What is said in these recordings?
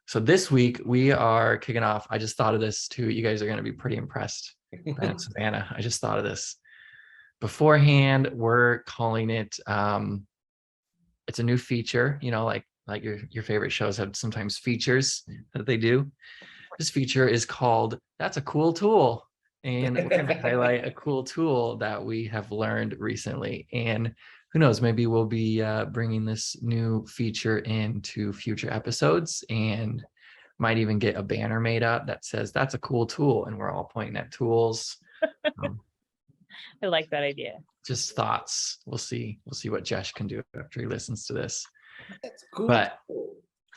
So this week we are kicking off. I just thought of this too. You guys are going to be pretty impressed. Ben and Savannah, I just thought of this beforehand. We're calling it, it's a new feature, like your favorite shows have sometimes features that they do. This feature is called That's a Cool Tool. And we're going to highlight a cool tool that we have learned recently. And who knows, maybe we'll be bringing this new feature into future episodes and might even get a banner made up that says that's a cool tool. And we're all pointing at tools. I like that idea. Just thoughts. We'll see what Jesh can do after he listens to this. That's cool. But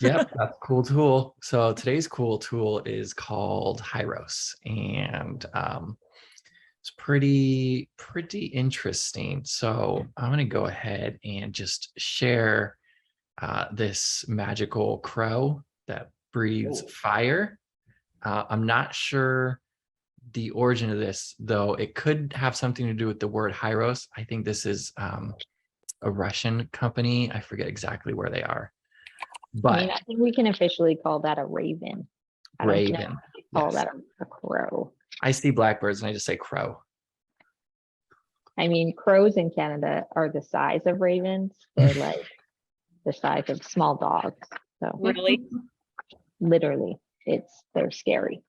yep, that's a cool tool. So today's cool tool is called Hyros, and it's pretty interesting. So I'm going to go ahead and just share this magical crow that breathes fire. I'm not sure the origin of this, though. It could have something to do with the word Hyros. I think this is a Russian company. I forget exactly where they are. But I think we can officially call that a raven. Raven. Call that a crow. I see blackbirds and I just say crow. I mean, crows in Canada are the size of ravens. They're like the size of small dogs. So Really? literally, they're scary.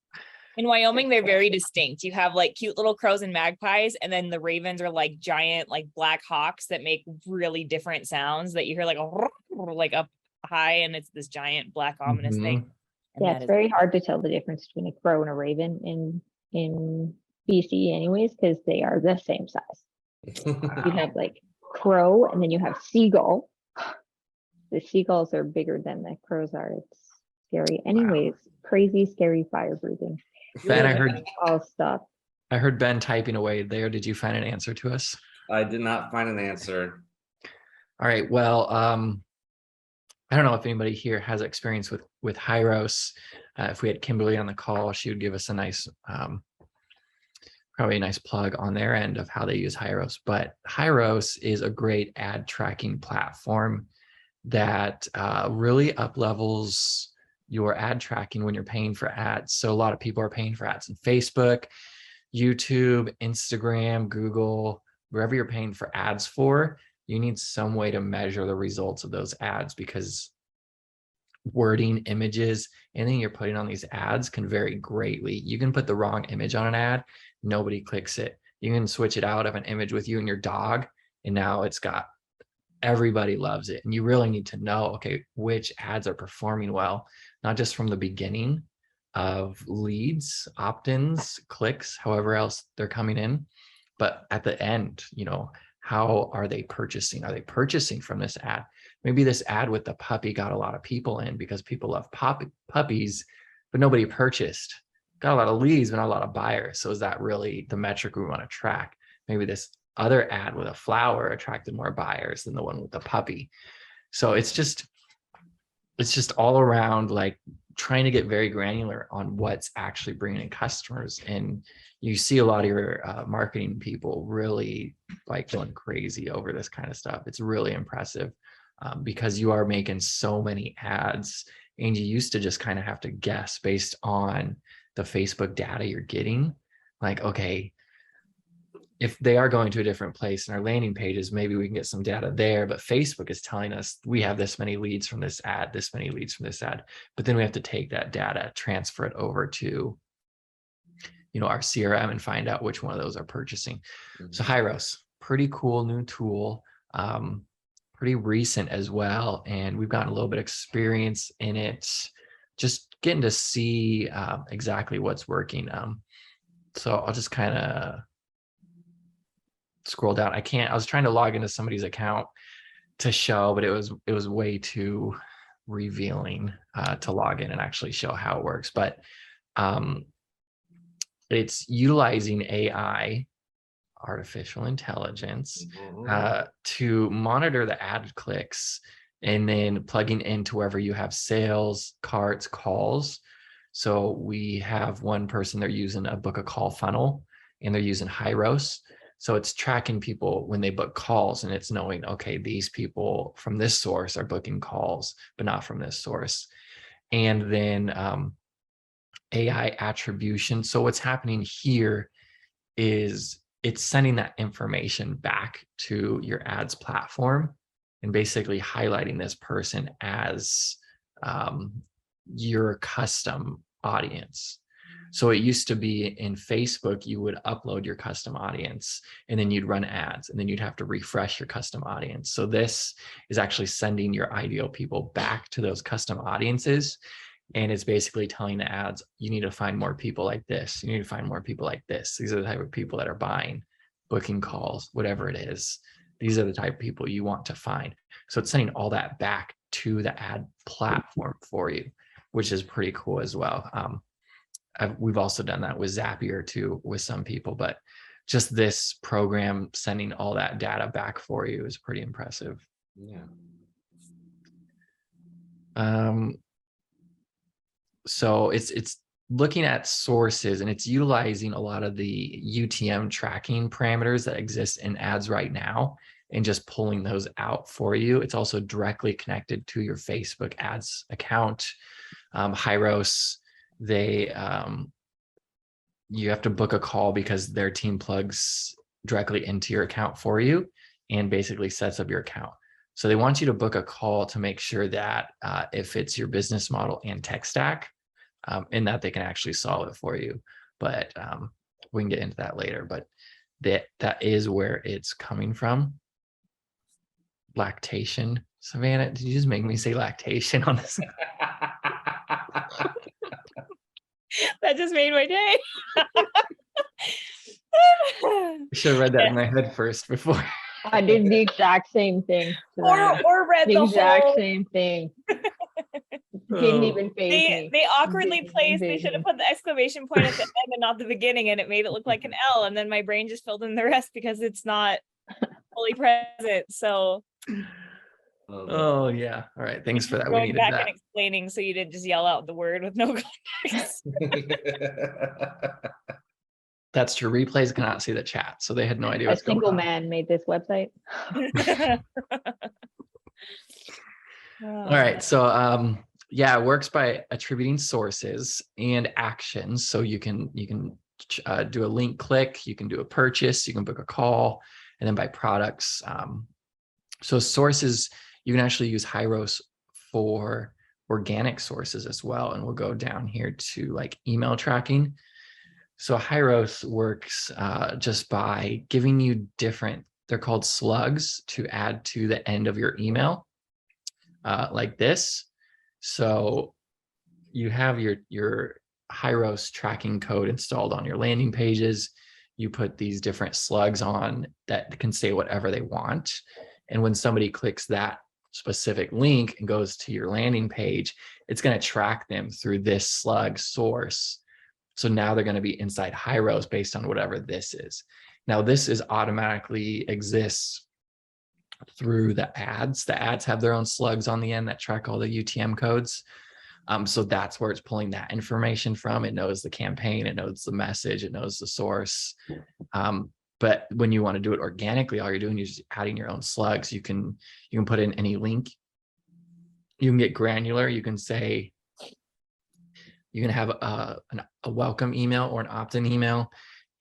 In Wyoming, they're very distinct. You have like cute little crows and magpies, and then the ravens are like giant, like black hawks that make really different sounds that you hear like up high, and it's this giant black ominous thing. And yeah, it's very hard to tell the difference between a crow and a raven in BC anyways, because they are the same size. You have like crow, and then you have seagull. The seagulls are bigger than the crows are. It's scary. Anyways, crazy, scary fire breathing. Ben, I heard Ben typing away there. Did you find an answer to us? I did not find an answer. All right. Well, I don't know if anybody here has experience with Hyros. If we had Kimberly on the call, she would give us a nice, probably a nice plug on their end of how they use Hyros. But Hyros is a great ad tracking platform that really up levels your ad tracking when you're paying for ads. So a lot of people are paying for ads in Facebook, YouTube, Instagram, Google, wherever you're paying for ads for. You need some way to measure the results of those ads, because wording, images, anything you're putting on these ads can vary greatly. You can put the wrong image on an ad, nobody clicks it. You can switch it out of an image with you and your dog, and now everybody loves it. And you really need to know, okay, which ads are performing well, not just from the beginning of leads, opt-ins, clicks, however else they're coming in, but at the end, how are they purchasing? Are they purchasing from this ad? Maybe this ad with the puppy got a lot of people in because people love puppies, but nobody purchased. Got a lot of leads, but not a lot of buyers. So is that really the metric we want to track? Maybe this other ad with a flower attracted more buyers than the one with the puppy. So it's just all around, like, trying to get very granular on what's actually bringing in customers. And you see a lot of your marketing people really like going crazy over this kind of stuff. It's really impressive because you are making so many ads, and you used to just kind of have to guess based on the Facebook data you're getting. Like, okay, if they are going to a different place in our landing pages, maybe we can get some data there. But Facebook is telling us we have this many leads from this ad, this many leads from this ad. But then we have to take that data, transfer it over to, our CRM and find out which one of those are purchasing. Mm-hmm. So Hyros, pretty cool new tool, pretty recent as well. And we've gotten a little bit of experience in it, just getting to see exactly what's working. So I'll just kind of scroll down. I was trying to log into somebody's account to show, but it was way too revealing to log in and actually show how it works. But it's utilizing AI, artificial intelligence, to monitor the ad clicks, and then plugging into wherever you have sales, carts, calls. So we have one person, they're using a book a call funnel, and they're using Hyros. So it's tracking people when they book calls, and it's knowing, okay, these people from this source are booking calls, but not from this source. and then AI attribution. So what's happening here is it's sending that information back to your ads platform and basically highlighting this person as your custom audience. So it used to be in Facebook, you would upload your custom audience and then you'd run ads and then you'd have to refresh your custom audience. So this is actually sending your ideal people back to those custom audiences. And it's basically telling the ads, you need to find more people like this. You need to find more people like this. These are the type of people that are buying, booking calls, whatever it is. These are the type of people you want to find. So it's sending all that back to the ad platform for you, which is pretty cool as well. We've also done that with Zapier too, with some people, but just this program sending all that data back for you is pretty impressive. Yeah. So it's looking at sources and it's utilizing a lot of the UTM tracking parameters that exist in ads right now and just pulling those out for you. It's also directly connected to your Facebook ads account. Hyros, you have to book a call because their team plugs directly into your account for you and basically sets up your account. So they want you to book a call to make sure that it fits your business model and tech stack, and that they can actually solve it for you. But we can get into that later. But that is where it's coming from. Lactation. Savannah, did you just make me say lactation on this? That just made my day. I should have read that in my head first before. I did the exact same thing. Or read The the exact whole. same thing. Didn't even phase me. They awkwardly Didn't placed. They phase should have me. put the exclamation point at the end and not the beginning, and it made it look like an L. And then my brain just filled in the rest because it's not fully present. So. Oh yeah. All right. Thanks for that. We Going needed back that. and explaining so you didn't just yell out the word with no context. That's true. Replays cannot see the chat, so they had no idea A what's going single on. man made this website. All right. So yeah, it works by attributing sources and actions. So you can do a link click, you can do a purchase, you can book a call, and then by products. So sources, you can actually use Hyros for organic sources as well. And we'll go down here to like email tracking. So Hyros works just by giving you different, they're called slugs, to add to the end of your email, like this. So you have your Hyros tracking code installed on your landing pages. You put these different slugs on that can say whatever they want. And when somebody clicks that specific link and goes to your landing page, it's going to track them through this slug source. So now they're going to be inside Hyros based on whatever this is. Now this is automatically exists through the ads. The ads have their own slugs on the end that track all the UTM codes. So that's where it's pulling that information from. It knows the campaign, it knows the message, it knows the source. But when you want to do it organically, all you're doing is just adding your own slugs. You can put in any link. You can get granular. You can say, you can have a welcome email or an opt-in email,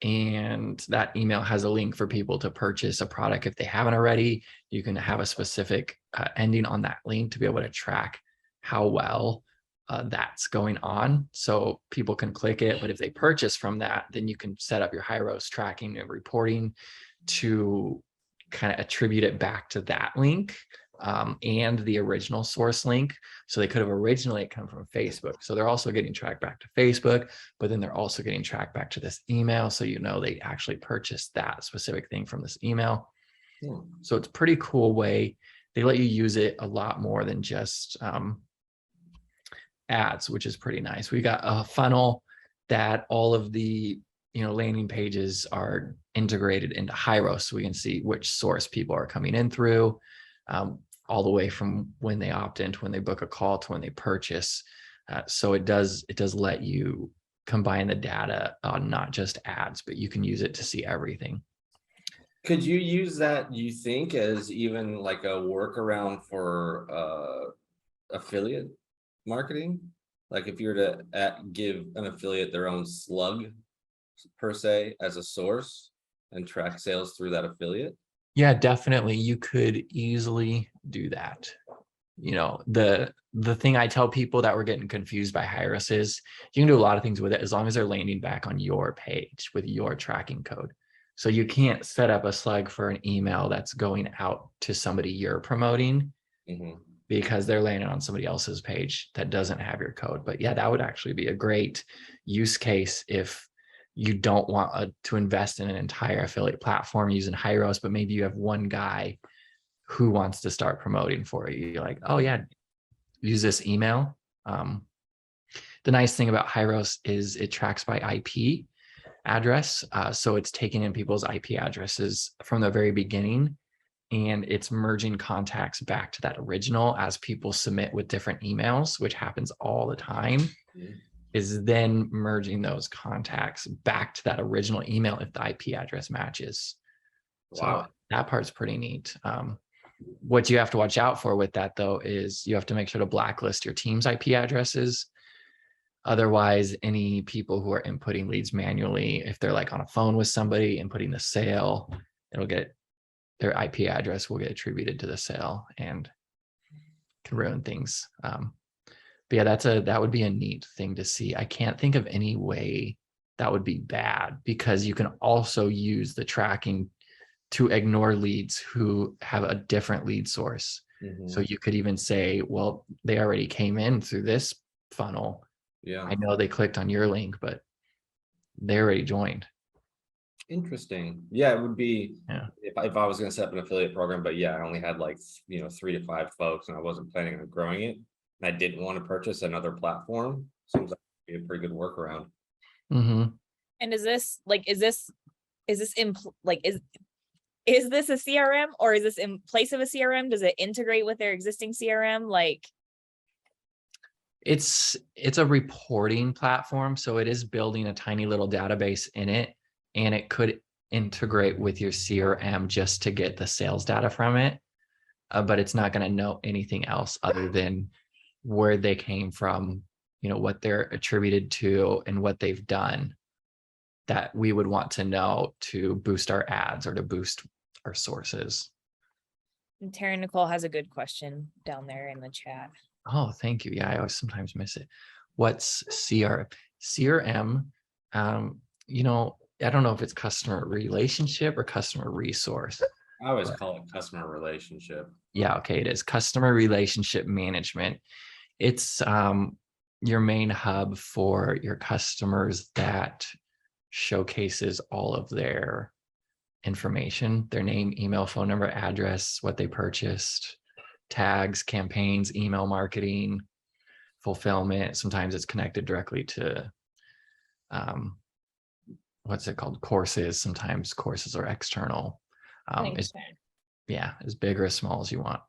and that email has a link for people to purchase a product if they haven't already. You can have a specific ending on that link to be able to track how well that's going on, so people can click it. But if they purchase from that, then you can set up your Hyros tracking and reporting to kind of attribute it back to that link and the original source link. So they could have originally come from Facebook. So they're also getting tracked back to Facebook, but then they're also getting tracked back to this email. So you know they actually purchased that specific thing from this email. So it's a pretty cool way. They let you use it a lot more than just ads, which is pretty nice. We got a funnel that all of the landing pages are integrated into Hyros, so we can see which source people are coming in through, all the way from when they opt in to when they book a call to when they purchase. So it does let you combine the data on not just ads, but you can use it to see everything. Could you use that, you think, as even like a workaround for affiliate marketing? Like if you were to give an affiliate their own slug per se as a source and track sales through that affiliate. Yeah, definitely. You could easily do that. You know, the thing I tell people that were getting confused by Hyros is you can do a lot of things with it as long as they're landing back on your page with your tracking code. So you can't set up a slug for an email that's going out to somebody you're promoting because they're landing on somebody else's page that doesn't have your code. But yeah, that would actually be a great use case if you don't want to invest in an entire affiliate platform using Hyros, but maybe you have one guy who wants to start promoting for you. You're like, oh yeah, use this email. The nice thing about Hyros is it tracks by IP address. So it's taking in people's IP addresses from the very beginning, and it's merging contacts back to that original as people submit with different emails, which happens all the time, is then merging those contacts back to that original email if the IP address matches. Wow. So that part's pretty neat. What you have to watch out for with that though is you have to make sure to blacklist your team's IP addresses. Otherwise, any people who are inputting leads manually, if they're like on a phone with somebody inputting the sale, it'll get their IP address will get attributed to the sale and can ruin things. But yeah, that would be a neat thing to see. I can't think of any way that would be bad because you can also use the tracking to ignore leads who have a different lead source. So you could even say, well, they already came in through this funnel. Yeah. I know they clicked on your link, but they already joined. Interesting. Yeah, it would be Yeah. if I was going to set up an affiliate program, but yeah, I only had like 3 to 5 folks and I wasn't planning on growing it. And I didn't want to purchase another platform. Seems like it'd be a pretty good workaround. And is this is this a CRM or is this in place of a CRM? Does it integrate with their existing CRM? Like, it's a reporting platform, so it is building a tiny little database in it, and it could integrate with your CRM just to get the sales data from it, but it's not going to know anything else other than where they came from, what they're attributed to and what they've done that we would want to know to boost our ads or to boost our sources. and Terryn Nicole has a good question down there in the chat. Oh, thank you. Yeah, I always sometimes miss it. What's CRM? CRM, I don't know if it's customer relationship or customer resource. I always call it customer relationship. Yeah, okay, it is customer relationship management. It's your main hub for your customers that showcases all of their information, their name, email, phone number, address, what they purchased, tags, campaigns, email marketing, fulfillment. Sometimes it's connected directly to what's it called? Courses. Sometimes courses are external. Yeah, as big or as small as you want.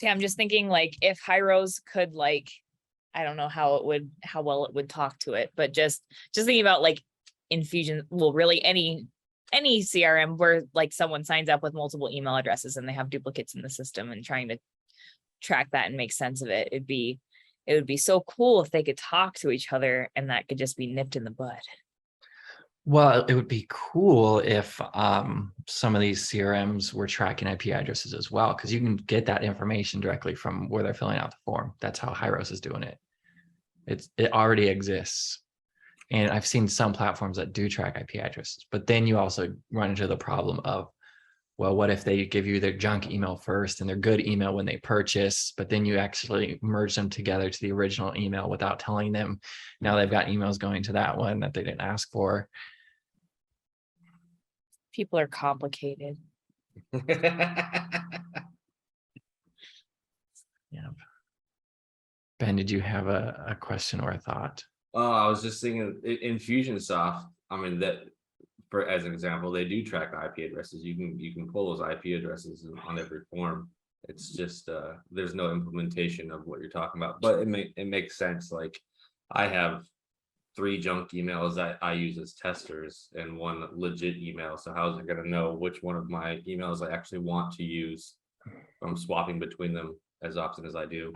Yeah, I'm just thinking like if Hyros could I don't know how well it would talk to it, but just thinking about like Infusion, well, really any CRM where like someone signs up with multiple email addresses and they have duplicates in the system and trying to track that and make sense of it. It would be so cool if they could talk to each other and that could just be nipped in the bud. Well, it would be cool if some of these CRMs were tracking IP addresses as well, because you can get that information directly from where they're filling out the form. That's how Hyros is doing it. It already exists. And I've seen some platforms that do track IP addresses, but then you also run into the problem of, well, what if they give you their junk email first and their good email when they purchase, but then you actually merge them together to the original email without telling them. Now they've got emails going to that one that they didn't ask for. People are complicated. Yeah. Ben, did you have a question or a thought? Oh, I was just thinking Infusionsoft. I mean, that for as an example, they do track IP addresses. You can pull those IP addresses on every form. It's just there's no implementation of what you're talking about, but it makes sense. Like I have 3 junk emails that I use as testers and 1 legit email. So how is it going to know which one of my emails I actually want to use? I'm swapping between them as often as I do.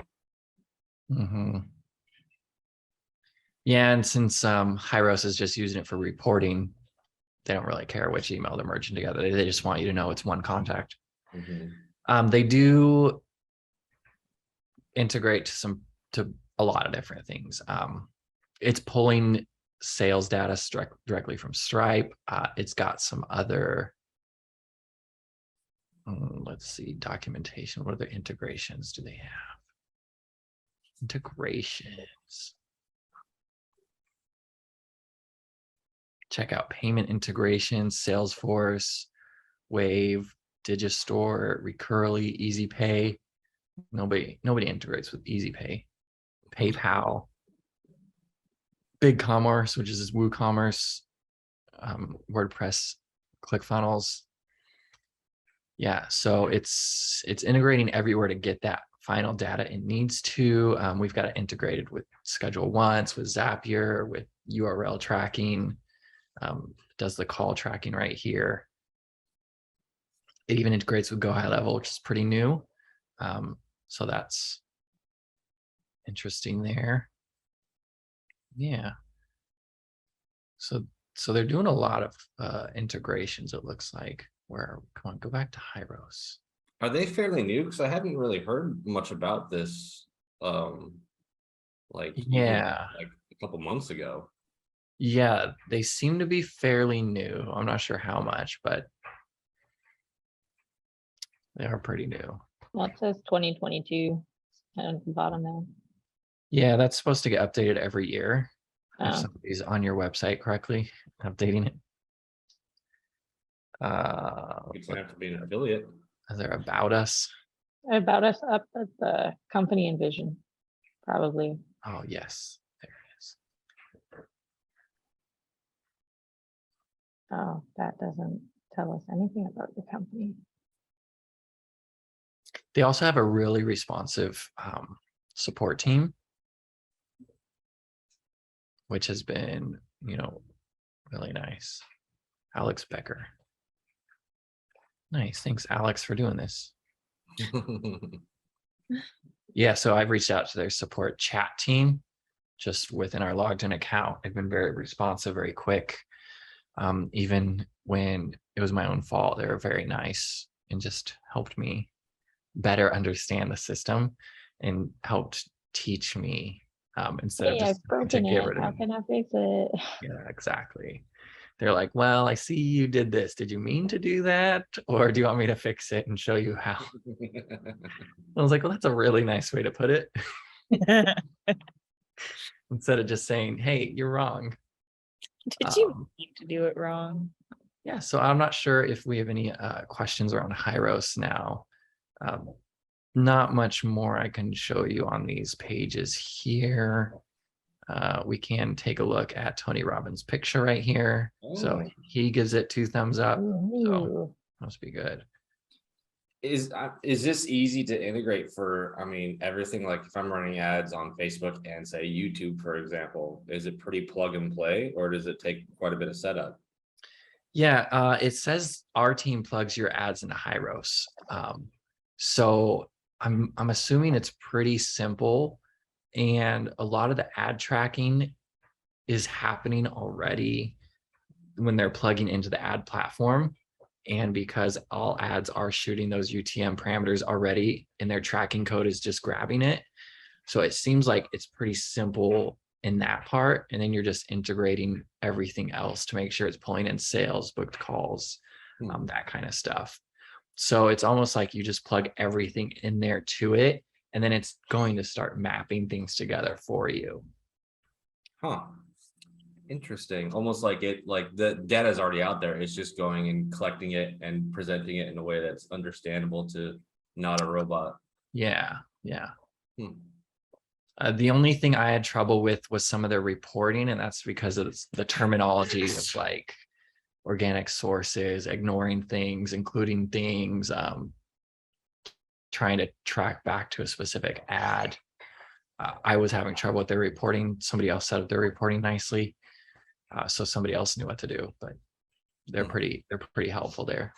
Yeah, and since Hyros is just using it for reporting, they don't really care which email they're merging together. They just want you to know it's one contact. They do integrate to a lot of different things. It's pulling sales data directly from Stripe. It's got some other, let's see, documentation. What other integrations do they have? Integrations. Check out payment integrations, Salesforce, Wave, Digistore, Recurly, EasyPay. Nobody integrates with EasyPay. PayPal, BigCommerce, which is WooCommerce, WordPress, ClickFunnels. Yeah, so it's integrating everywhere to get that final data it needs to. We've got it integrated with Schedule Once, with Zapier, with URL tracking. Does the call tracking right here. It even integrates with Go High Level, which is pretty new. So that's interesting there. Yeah. So they're doing a lot of integrations, it looks like. Where, come on, go back to Hyros. Are they fairly new? Because I hadn't really heard much about this like Yeah. like a couple months ago. Yeah, they seem to be fairly new. I'm not sure how much, but they are pretty new. Well, it says 2022 at the bottom there. Yeah, that's supposed to get updated every year. If Oh. somebody's on your website correctly, updating it. It's gonna have to be an affiliate. Is there about us? About us up at the company and vision, probably. Oh, yes, there it is. Oh, that doesn't tell us anything about the company. They also have a really responsive support team, which has been, really nice. Alex Becker. Nice. Thanks, Alex, for doing this. Yeah, so I've reached out to their support chat team just within our logged in account. They've been very responsive, very quick. Even when it was my own fault, they were very nice and just helped me better understand the system and helped teach me instead of Hey, just I've broken get it. rid of How it. can I fix it? Yeah, exactly. They're like, well, I see you did this. Did you mean to do that? Or do you want me to fix it and show you how? I was like, well, that's a really nice way to put it. Instead of just saying, hey, you're wrong. Did you need to do it wrong? Yeah, so I'm not sure if we have any questions around Hyros now. Not much more I can show you on these pages here. We can take a look at Tony Robbins' picture right here. So he gives it 2 thumbs up. So must be good. Is this easy to integrate for, I mean, everything? Like if I'm running ads on Facebook and say YouTube, for example, is it pretty plug and play, or does it take quite a bit of setup? Yeah, it says our team plugs your ads into Hyros. So I'm assuming it's pretty simple, and a lot of the ad tracking is happening already when they're plugging into the ad platform. And because all ads are shooting those UTM parameters already, and their tracking code is just grabbing it. So it seems like it's pretty simple in that part. And then you're just integrating everything else to make sure it's pulling in sales, booked calls, that kind of stuff. So it's almost like you just plug everything in there to it, and then it's going to start mapping things together for you. Huh. Interesting. Almost like the data is already out there. It's just going and collecting it and presenting it in a way that's understandable to not a robot. Yeah. The only thing I had trouble with was some of their reporting, and that's because of the terminology of like organic sources, ignoring things, including things, trying to track back to a specific ad. I was having trouble with their reporting. Somebody else set up their reporting nicely. So somebody else knew what to do, but they're pretty helpful there.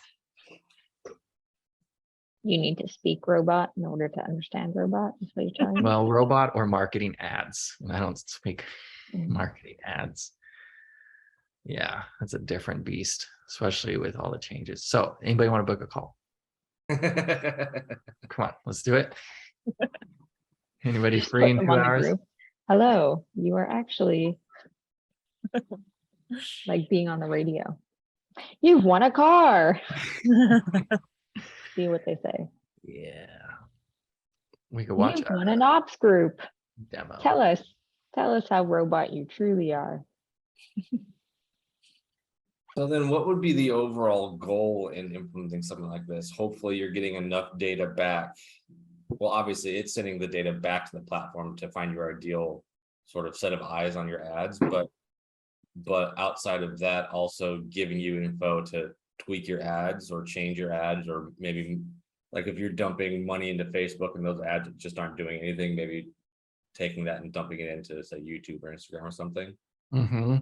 You need to speak robot in order to understand robot. Is what you're telling me? Well, robot or marketing ads. And I don't speak Mm. marketing ads. Yeah, that's a different beast, especially with all the changes. So anybody want to book a call? Come on, let's do it. Anybody free in Put them 2 on the hours? group. Hello, you are actually like being on the radio. You've won a car. See what they say. Yeah. We could watch You've won an ops group. a demo. Tell us how robot you truly are. So then what would be the overall goal in implementing something like this? Hopefully you're getting enough data back. Well, obviously it's sending the data back to the platform to find your ideal sort of set of eyes on your ads, but outside of that, also giving you info to tweak your ads or change your ads, or maybe like if you're dumping money into Facebook and those ads just aren't doing anything, maybe taking that and dumping it into, say, YouTube or Instagram or something. Mm-hmm.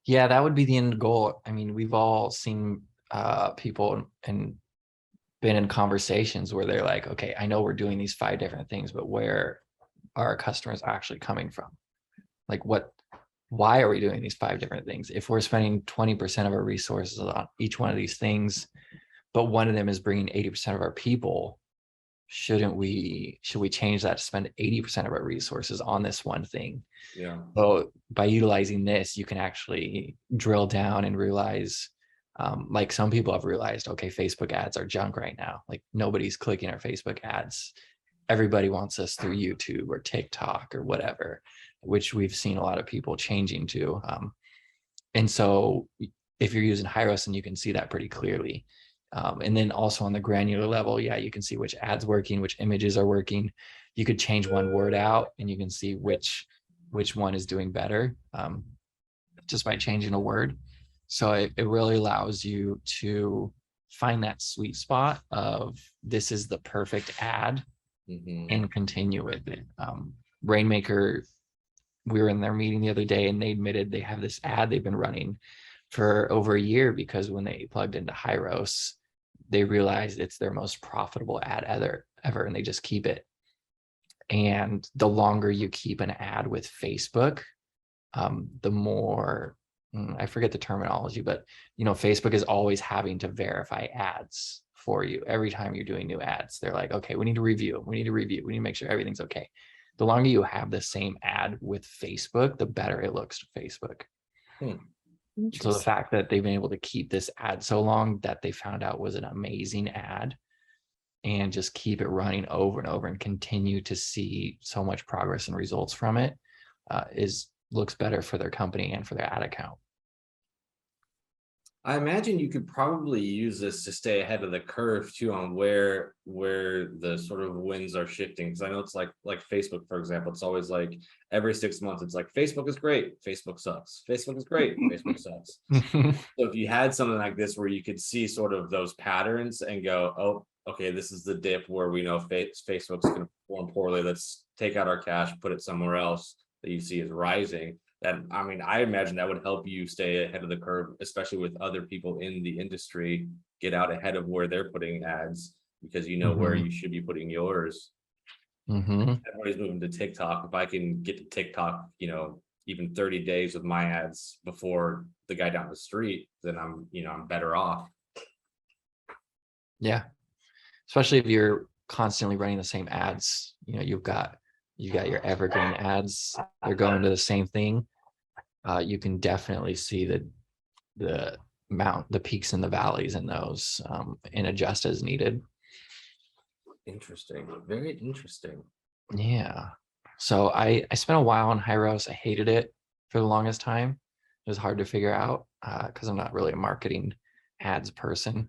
Yeah, that would be the end goal. I mean, we've all seen people and been in conversations where they're like, okay, I know we're doing these 5 different things, but where are our customers actually coming from? Like why are we doing these 5 different things? If we're spending 20% of our resources on each one of these things, but one of them is bringing 80% of our people, should we change that to spend 80% of our resources on this one thing? Yeah. So by utilizing this, you can actually drill down and realize, like some people have realized, okay, Facebook ads are junk right now. Like nobody's clicking our Facebook ads. Everybody wants us through YouTube or TikTok or whatever, which we've seen a lot of people changing to. And so if you're using Hyros, and you can see that pretty clearly. And then also on the granular level, yeah, you can see which ads working, which images are working. You could change one word out and you can see which one is doing better, just by changing a word. So it really allows you to find that sweet spot of this is the perfect ad, and continue with it. Rainmaker, we were in their meeting the other day and they admitted they have this ad they've been running for over a year, because when they plugged into Hyros, they realized it's their most profitable ad ever, and they just keep it. And the longer you keep an ad with Facebook, the more, I forget the terminology, but Facebook is always having to verify ads for you. Every time you're doing new ads, they're like, okay, we need to review, we need to make sure everything's okay. The longer you have the same ad with Facebook, the better it looks to Facebook. So the fact that they've been able to keep this ad so long that they found out was an amazing ad, and just keep it running over and over and continue to see so much progress and results from it, looks better for their company and for their ad account. I imagine you could probably use this to stay ahead of the curve too, on where the sort of winds are shifting. Because I know it's like Facebook, for example, it's always like every 6 months, it's like Facebook is great, Facebook sucks. Facebook is great, Facebook sucks. So if you had something like this where you could see sort of those patterns and go, oh, okay, this is the dip where we know Facebook's going to perform poorly. Let's take out our cash, put it somewhere else that you see is rising. That, I mean, I imagine that would help you stay ahead of the curve, especially with other people in the industry, get out ahead of where they're putting ads, because you know where you should be putting yours. Everybody's moving to TikTok. If I can get to TikTok, even 30 days with my ads before the guy down the street, then I'm better off. Yeah. Especially if you're constantly running the same ads, you've got your evergreen ads, they're going to the same thing. You can definitely see the peaks and the valleys in those, and adjust as needed. Interesting. Very interesting. Yeah. So I spent a while on Hyros. I hated it for the longest time. It was hard to figure out, because I'm not really a marketing ads person.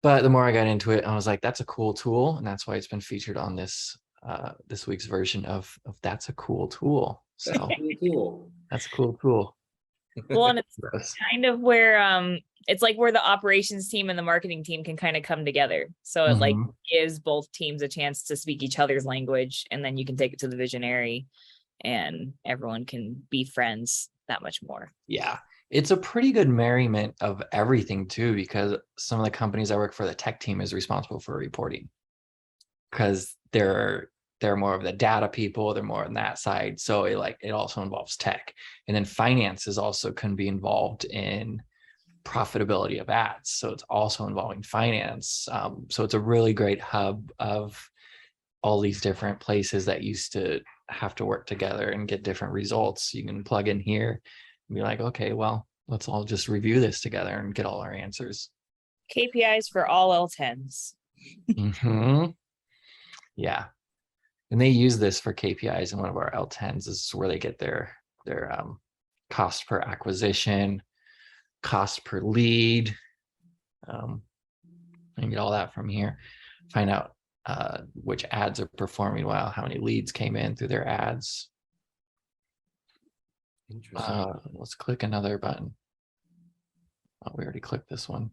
But the more I got into it, I was like, that's a cool tool. And that's why it's been featured on this week's version of That's a Cool Tool. So that's a cool tool. Well, and it's kind of where it's like where the operations team and the marketing team can kind of come together. So it like gives both teams a chance to speak each other's language, and then you can take it to the visionary and everyone can be friends that much more. Yeah. It's a pretty good merriment of everything too, because some of the companies I work for, the tech team is responsible for reporting because they're more of the data people, they're more on that side. So it also involves tech. And then finances also can be involved in profitability of ads. So it's also involving finance. So it's a really great hub of all these different places that used to have to work together and get different results. You can plug in here and be like, okay, well, let's all just review this together and get all our answers. KPIs for all L10s. Mhm. Yeah. And they use this for KPIs in one of our L10s. This is where they get their cost per acquisition, cost per lead. And get all that from here. Find out which ads are performing well, how many leads came in through their ads. Interesting. Let's click another button. Oh, we already clicked this one.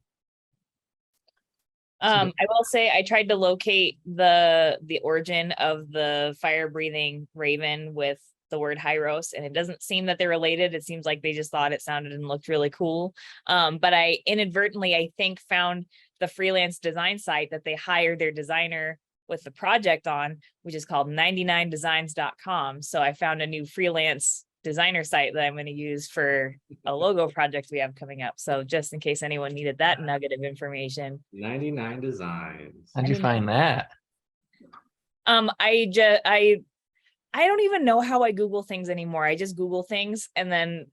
I will say I tried to locate the origin of the fire breathing raven with the word Hyros, and it doesn't seem that they're related. It seems like they just thought it sounded and looked really cool. But I inadvertently, I think, found the freelance design site that they hired their designer with the project on, which is called 99designs.com. So I found a new freelance designer site that I'm going to use for a logo project we have coming up. So just in case anyone needed that nugget of information. 99 Designs. How'd you find that? I don't even know how I Google things anymore. I just Google things and then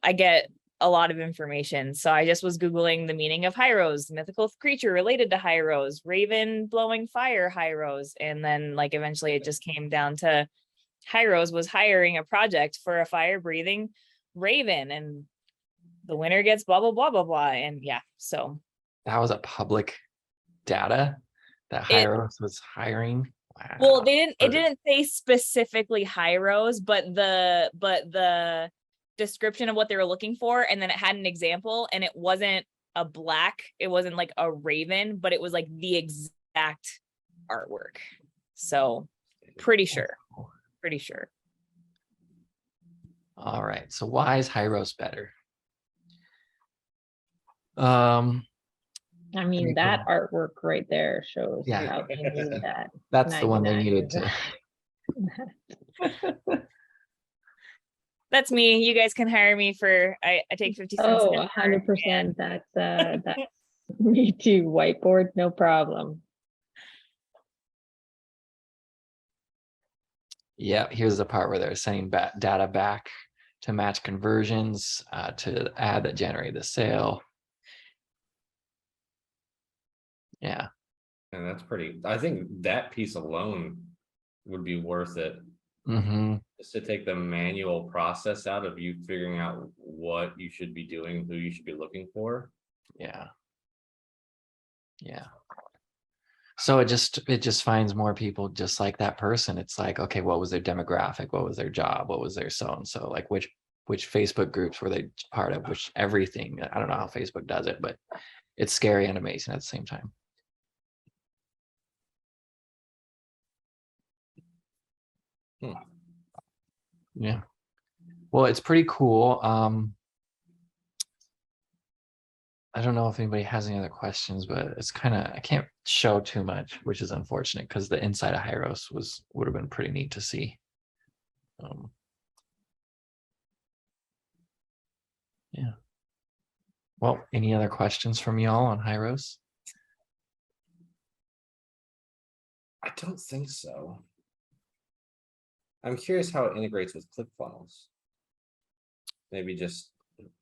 I get a lot of information. So I just was Googling the meaning of Hyros, mythical creature related to Hyros, raven blowing fire Hyros. And then like eventually it just came down to Hyros was hiring a project for a fire breathing raven and the winner gets blah, blah, blah, blah, blah. And yeah, so. That was a public data that Hyros was hiring. Wow. Well, it didn't say specifically Hyros, but the description of what they were looking for, and then it had an example, and it wasn't a black, it wasn't like a raven, but it was like the exact artwork. So pretty sure. All right. So why is Hyros better? I mean, that artwork right there shows Yeah. how they knew that. That's the one they 99 needed to. That's me. You guys can hire me for I take 50 cents. Oh, 100%. That's me too. Whiteboard, no problem. Yeah, here's the part where they're sending data back to match conversions to the ad that generated the sale. Yeah. And that's pretty, I think that piece alone would be worth it. Mm-hmm. Just to take the manual process out of you figuring out what you should be doing, who you should be looking for. Yeah. Yeah. So it just finds more people just like that person. It's like, okay, what was their demographic? What was their job? What was their so-and-so? Like which Facebook groups were they part of? Which everything. I don't know how Facebook does it, but it's scary and amazing at the same time. Yeah. Well, it's pretty cool. I don't know if anybody has any other questions, but it's kind of, I can't show too much, which is unfortunate because the inside of Hyros would have been pretty neat to see. Yeah. Well, any other questions from y'all on Hyros? I don't think so. I'm curious how it integrates with ClickFunnels. Maybe just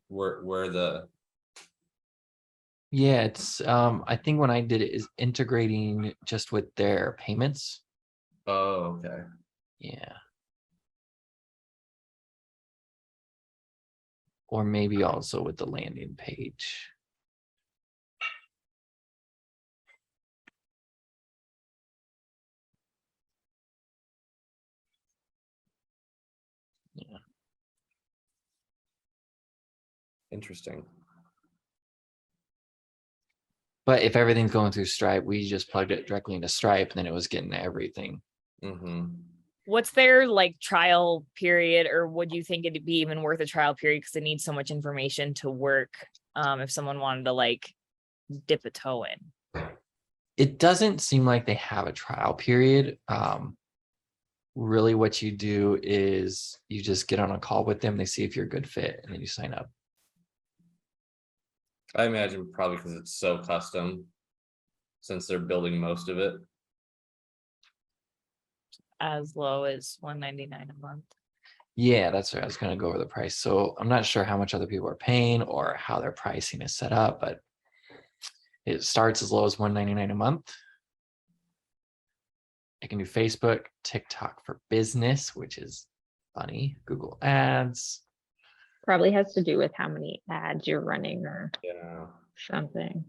where the. Yeah, it's I think when I did it is integrating just with their payments. Oh, okay. Yeah. Or maybe also with the landing page. Yeah. Interesting. But if everything's going through Stripe, we just plugged it directly into Stripe, and then it was getting everything. Mm-hmm. What's their like trial period, or would you think it'd be even worth a trial period because it needs so much information to work? If someone wanted to like dip a toe in. It doesn't seem like they have a trial period. Really what you do is you just get on a call with them, they see if you're a good fit, and then you sign up. I imagine probably because it's so custom, since they're building most of it. As low as $199 a month. Yeah, that's right. I was going to go over the price. So I'm not sure how much other people are paying or how their pricing is set up, but it starts as low as $199 a month. I can do Facebook, TikTok for business, which is funny, Google Ads. Probably has to do with how many ads you're running or Yeah. something.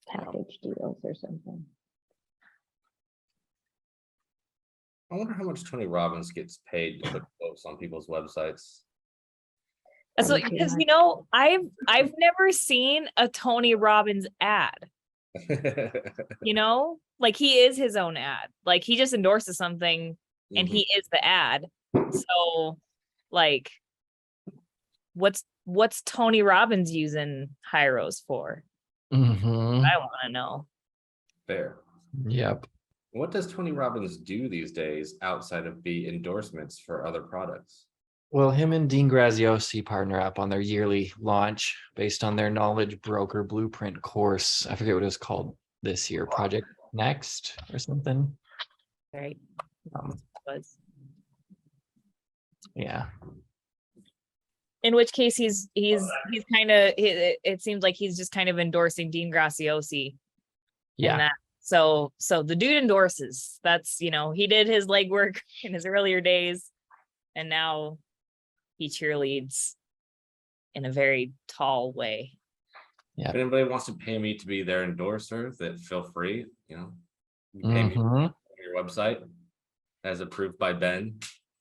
Package deals or something. I wonder how much Tony Robbins gets paid to put quotes on people's websites. So, Probably too because much. I've never seen a Tony Robbins ad. Like he is his own ad. Like he just endorses something and he is the ad. So like what's Tony Robbins using Hyros for? Mm-hmm. I want to know. Fair. Yep. What does Tony Robbins do these days outside of be endorsements for other products? Well, him and Dean Graziosi partner up on their yearly launch based on their knowledge broker blueprint course. I forget what it was called this year, Project Next or something. Right. Was. Yeah. In which case he's kind of, it seems like he's just kind of endorsing Dean Graziosi. Yeah. And that, so the dude endorses. That's, he did his legwork in his earlier days and now he cheerleads in a very tall way. Yeah. If anybody wants to pay me to be their endorser, that feel free, you pay me on your website as approved by Ben.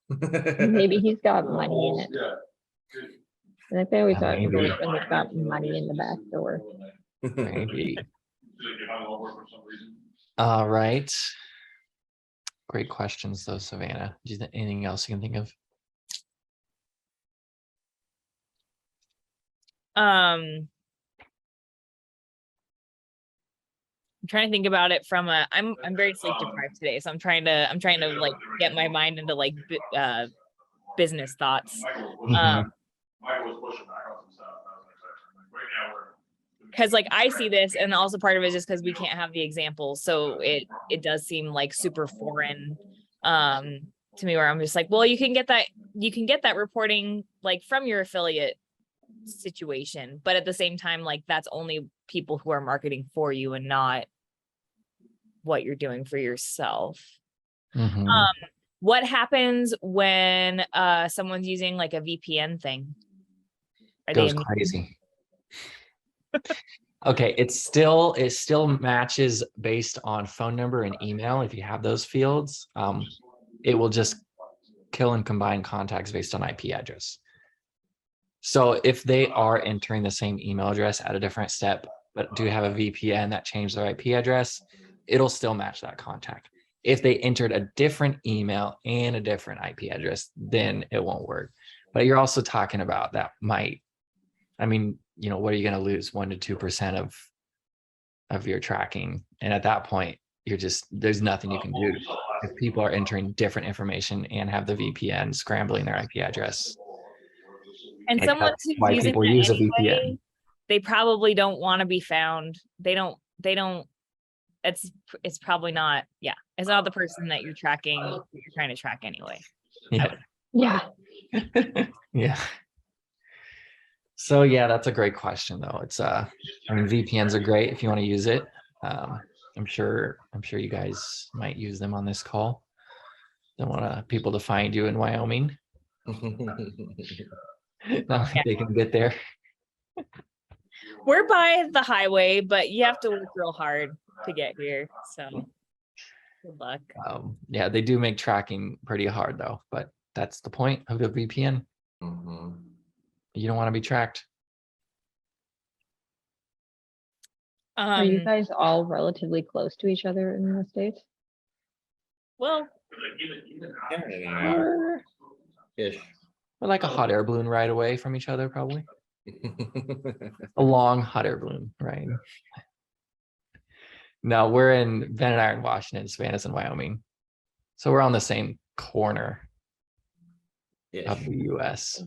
Maybe he's got money in it. And if they always are Maybe. endorse when they've got money in the back door. Maybe. All right. Great questions though, Savannah. Do you think anything else you can think of? I'm trying to think about it from I'm very sleep deprived today, so I'm trying to like get my mind into like business thoughts. Because like I see this, and also part of it is just because we can't have the examples, so it does seem like super foreign to me, where I'm just like, well, you can get that reporting like from your affiliate situation, but at the same time, like that's only people who are marketing for you and not what you're doing for yourself. What happens when someone's using like a VPN thing? Goes crazy. Okay, it still matches based on phone number and email. If you have those fields, it will just kill and combine contacts based on IP address. So if they are entering the same email address at a different step, but do have a VPN that changed their IP address, it'll still match that contact. If they entered a different email and a different IP address, then it won't work. But you're also talking about that might, I mean, what are you going to lose? 1% to 2% of your tracking. And at that point, there's nothing you can do. If people are entering different information and have the VPN scrambling their IP address. And like someone who's why using people that use anyway, a VPN. They probably don't want to be found. They don't, it's probably not, it's not the person that you're tracking, you're trying to track anyway. Yeah. Yeah. Yeah. So yeah, that's a great question though. It's I mean, VPNs are great if you want to use it. I'm sure you guys might use them on this call. Don't want people to find you in Wyoming. Not that they can get there. We're by the highway, but you have to work real hard to get here. So good luck. Yeah, they do make tracking pretty hard though, but that's the point of the VPN. You don't want to be tracked. Are you guys all relatively close to each other in the States? Well, Terryn and I are ish. We're like a hot air balloon ride away from each other, probably. A long hot air balloon ride. No, we're in Van Iron, Washington, Savannah's in Wyoming. So we're on the same corner of Ish. the US.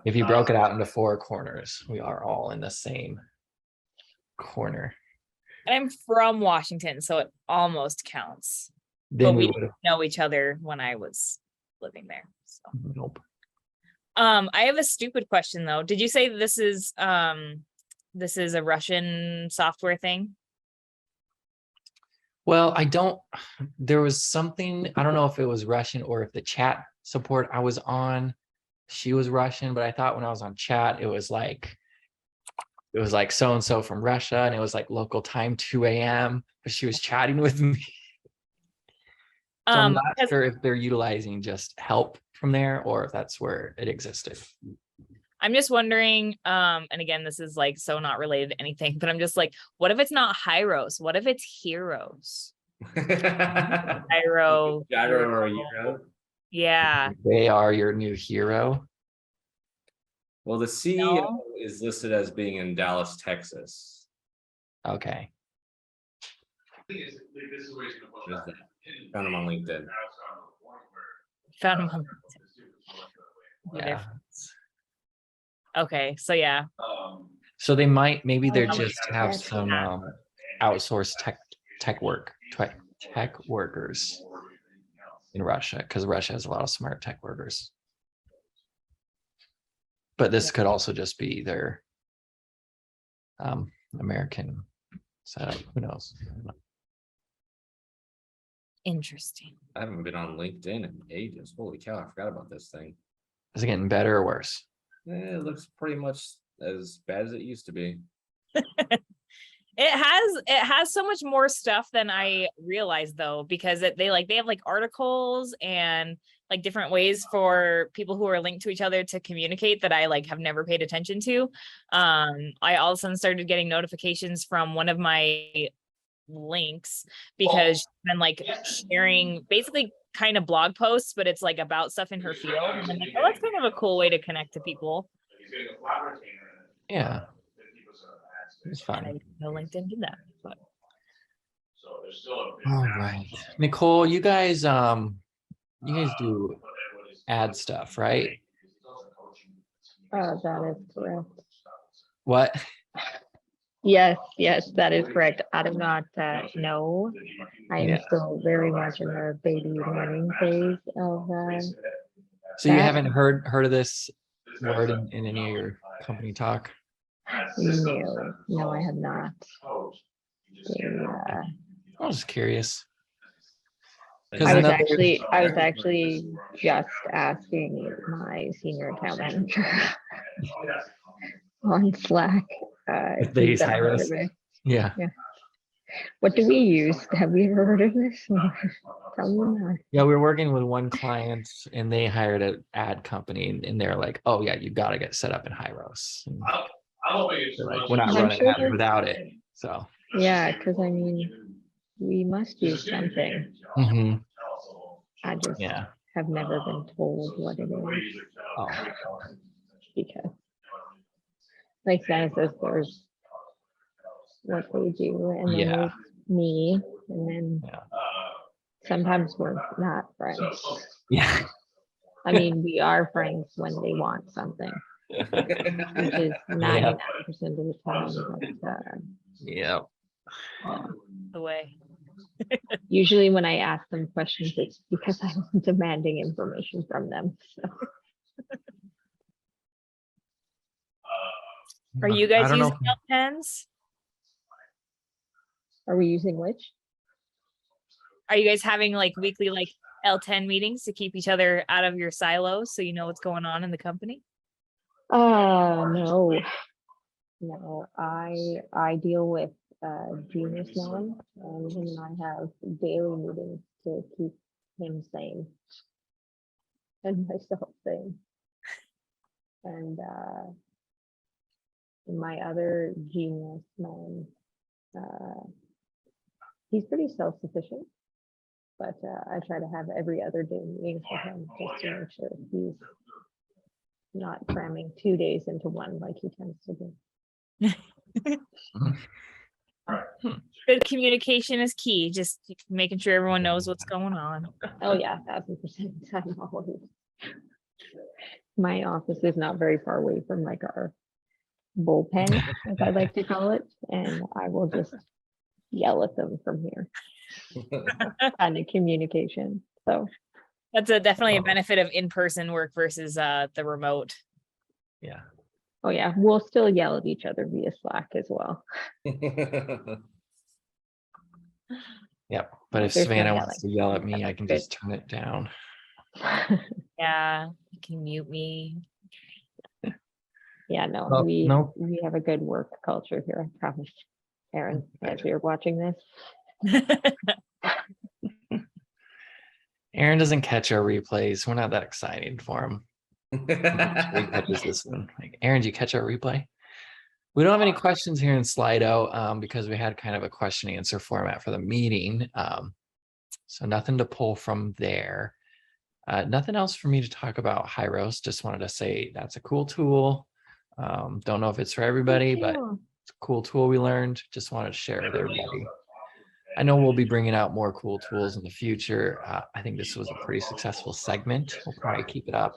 If you broke it out into 4 corners, we are all in the same corner. And I'm from Washington, so it almost counts. Then But we we would have. know each other when I was living there. So Nope. I have a stupid question though. Did you say this is a Russian software thing? Well, there was something, I don't know if it was Russian or if the chat support I was on, she was Russian, but I thought when I was on chat, it was like so-and-so from Russia, and it was like local time 2 a.m., but she was chatting with me. So I'm not because sure if they're utilizing just help from there or if that's where it existed. I'm just wondering, and again, this is like so not related to anything, but I'm just like, what if it's not Hyros? What if it's Heroes? Gyro. Gyro or Euro? Yeah. They are your new hero. Well, the CEO is listed as being in Dallas, Texas. Okay. There's that. Found him on LinkedIn. Found him on Yeah. Okay, so yeah. So they maybe they Oh, just have yes. some outsourced tech workers in Russia, because Russia has a lot of smart tech workers. But this could also just be their American setup. Who knows? Interesting. I haven't been on LinkedIn in ages. Holy cow, I forgot about this thing. Is it getting better or worse? It looks pretty much as bad as it used to be. It has so much more stuff than I realized though, because they have like articles and like different ways for people who are linked to each other to communicate that I like have never paid attention to. I all of a sudden started getting notifications from one of my links because she's been like sharing basically kind of blog posts, but it's like about stuff in her field. And I'm like, oh, that's kind of a cool way to connect to people. Yeah. It's And I fun. didn't know LinkedIn did that. But All right. Nicole, you guys do ad stuff, right? That is correct. What? Yes, that is correct. I do not know. I am Yeah. still very much in the baby learning phase of So you that. haven't heard of this word in any of your company talk? No, I have not. I was just curious. I was actually just asking my senior account manager on Slack. If they use he's never heard Hyros? of it. Yeah. What do we use? Have we ever heard of this? Probably not. Yeah, we were working with one client and they hired an ad company and they're like, oh yeah, you got to get set up in Hyros. And they're like, we're not I'm running sure ads without it. So Yeah, because I mean, we must use something. mhm. I just Yeah. have never been told what it is Oh, because, like Santa says, there's what they do, and then yeah. there's me, and then Yeah. sometimes we're not friends. Yeah. I mean, we are friends when they want something, which is 99% of the time. But Yeah. the way. usually, when I ask them questions, it's because I'm demanding information from them. So. Are you I guys don't know using L10s? Are we using which? Are you guys having like weekly like L10 meetings to keep each other out of your silos so you know what's going on in the company? No. I deal with Genius Mom, and him and I have daily meetings to keep him sane and myself sane. And my other Genius Mom, he's pretty self-sufficient. but I try to have every other day meetings with him just to make sure he's not cramming 2 days into one like he tends to do. Good communication is key. Just making sure everyone knows what's going on. Oh yeah, 1000%. I'm always. My office is not very far away from like our bullpen, as I like to call it, and I will just yell at them from here. Kind of communication. So That's definitely a benefit of in-person work versus the remote. Yeah. oh yeah, we'll still yell at each other via Slack as well. Yep. But if There's no Savannah wants to yelling. yell at me, I can Good. just turn it down. Yeah, you can mute me. Yeah, no, Well, we no. we have a good work culture here, I promise. Aaron, as you're watching this. Aaron doesn't catch our replays. We're not that excited for him. He catches this one. Like, Aaron, do you catch our replay? We don't have any questions here in Slido because we had kind of a question answer format for the meeting. So nothing to pull from there. Nothing else for me to talk about Hyros. Just wanted to say that's a cool tool. Don't know if it's for everybody, but it's a cool tool we learned. Just wanted to share with everybody. I know we'll be bringing out more cool tools in the future. I think this was a pretty successful segment. We'll probably keep it up,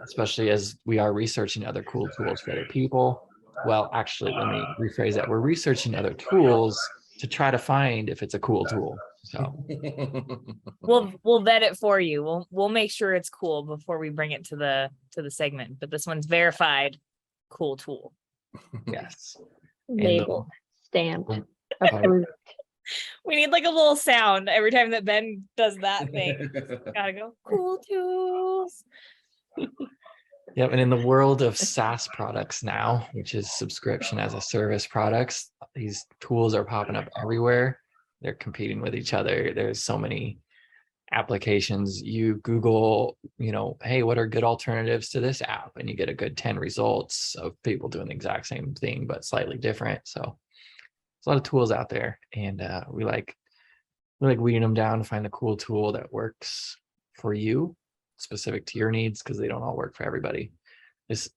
especially as we are researching other cool tools for other people. Well, actually, let me rephrase that. We're researching other tools to try to find if it's a cool tool. So We'll vet it for you. We'll make sure it's cool before we bring it to the segment. But this one's verified cool tool. yes. Labeled, stamped, approved. We need like a little sound every time that Ben does that thing. Gotta go. Cool tools. Yep. And in the world of SaaS products now, which is subscription as a service products, these tools are popping up everywhere. They're competing with each other. There's so many applications. You Google, hey, what are good alternatives to this app? And you get a good 10 results of people doing the exact same thing, but slightly different. So there's a lot of tools out there, and we like weeding them down to find the cool tool that works for you, specific to your needs, because they don't all work for everybody. This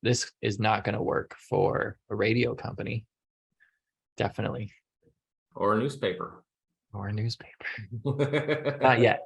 is not going to work for a radio company, definitely, Or a newspaper. or a newspaper. Not yet.